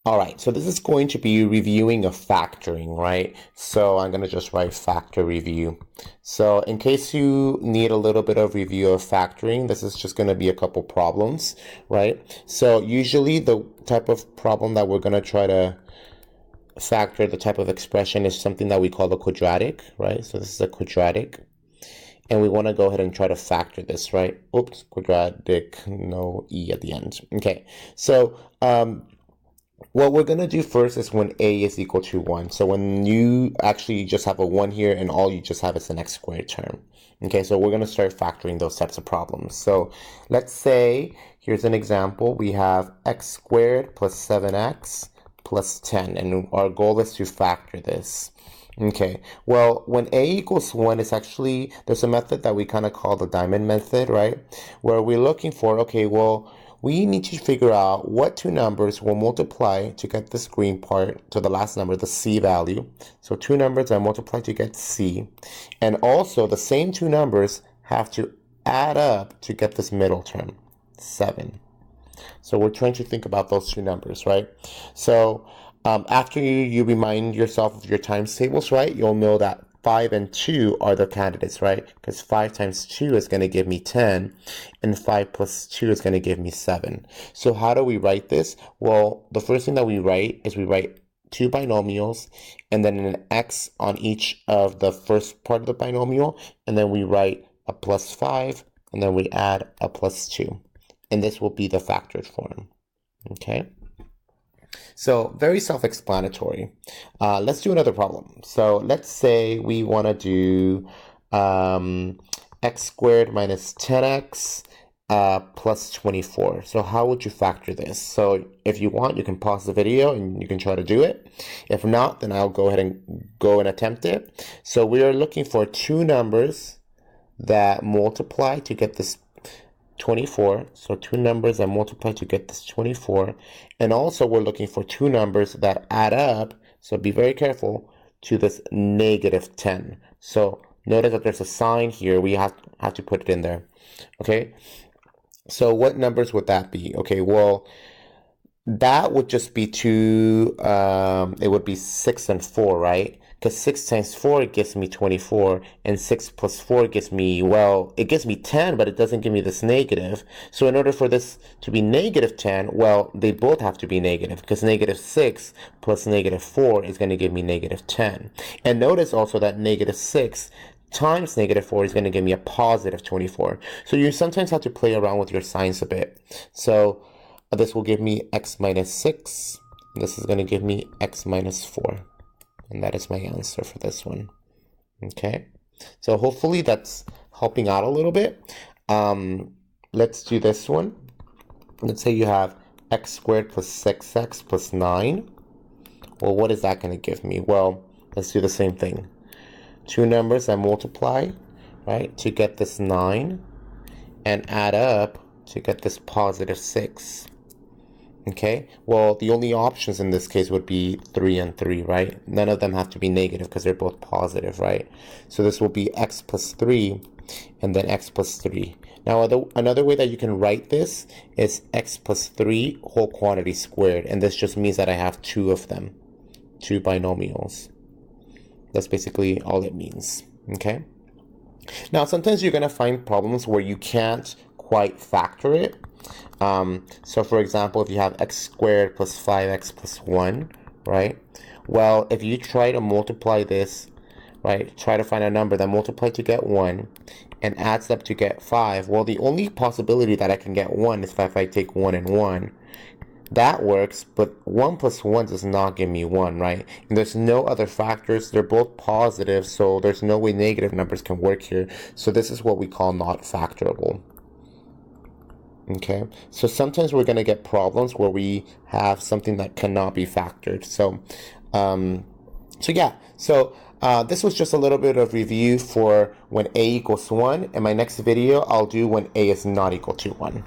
All right, so this is going to be reviewing of factoring, right? So I'm going to just write factor review. So in case you need a little bit of review of factoring, this is just going to be a couple problems, right? So usually the type of problem that we're going to try to factor, the type of expression is something that we call a quadratic, right? So this is a quadratic. And we want to go ahead and try to factor this, right? Oops, quadratic, no E at the end. Okay, so what we're going to do first is when a is equal to 1. So when you actually just have a 1 here and all you just have is an x squared term. Okay, so we're going to start factoring those types of problems. So let's say, here's an example. We have x squared plus 7x plus 10. And our goal is to factor this. Okay, well, when a equals 1, it's actually, there's a method that we kind of call the diamond method, right? Where we're looking for, okay, well, we need to figure out what two numbers will multiply to get this green part to the last number, the c value. So two numbers are multiplied to get c. And also, the same two numbers have to add up to get this middle term, 7. So we're trying to think about those two numbers, right? So after you remind yourself of your times tables, right, you'll know that 5 and 2 are the candidates, right? Because 5 times 2 is going to give me 10, and 5 plus 2 is going to give me 7. So how do we write this? Well, the first thing that we write is we write two binomials, and then an x on each of the first part of the binomial, and then we write a plus 5, and then we add a plus 2. And this will be the factored form, okay? So very self-explanatory. Let's do another problem. So let's say we want to do x squared minus 10x plus 24. So how would you factor this? So if you want, you can pause the video and you can try to do it. If not, then I'll go ahead and attempt it. So we are looking for two numbers that multiply to get this 24. So two numbers that multiply to get this 24. And also we're looking for two numbers that add up, so be very careful, to this negative 10. So notice that there's a sign here. We have to put it in there. Okay. So what numbers would that be? Okay, well, that would just be two, it would be 6 and 4, right? Because 6 times 4 gives me 24, and 6 plus 4 gives me, well, it gives me 10, but it doesn't give me this negative. So in order for this to be negative 10, well, they both have to be negative, because negative 6 plus negative 4 is going to give me negative 10. And notice also that negative 6 times negative 4 is going to give me a positive 24. So you sometimes have to play around with your signs a bit. So this will give me x minus 6. This is going to give me x minus 4. And that is my answer for this one. Okay. So hopefully that's helping out a little bit. Let's do this one. Let's say you have x squared plus 6x plus 9. Well, what is that going to give me? Well, let's do the same thing. Two numbers that multiply, right, to get this 9, and add up to get this positive 6. Okay, well, the only options in this case would be 3 and 3, right? None of them have to be negative because they're both positive, right? So this will be x plus 3 and then x plus 3. Now, another way that you can write this is x plus 3 whole quantity squared. And this just means that I have two of them, two binomials. That's basically all it means, okay? Now, sometimes you're going to find problems where you can't quite factor it. So for example, if you have x squared plus 5x plus 1, right? Well, if you try to multiply this, right, try to find a number that multiplies to get 1 and adds up to get 5, well, the only possibility that I can get 1 is if I take 1 and 1. That works, but 1 plus 1 does not give me 1, right? And there's no other factors. They're both positive, so there's no way negative numbers can work here. So this is what we call not factorable. Okay, so sometimes we're going to get problems where we have something that cannot be factored. So, this was just a little bit of review for when a equals 1. In my next video, I'll do when a is not equal to 1.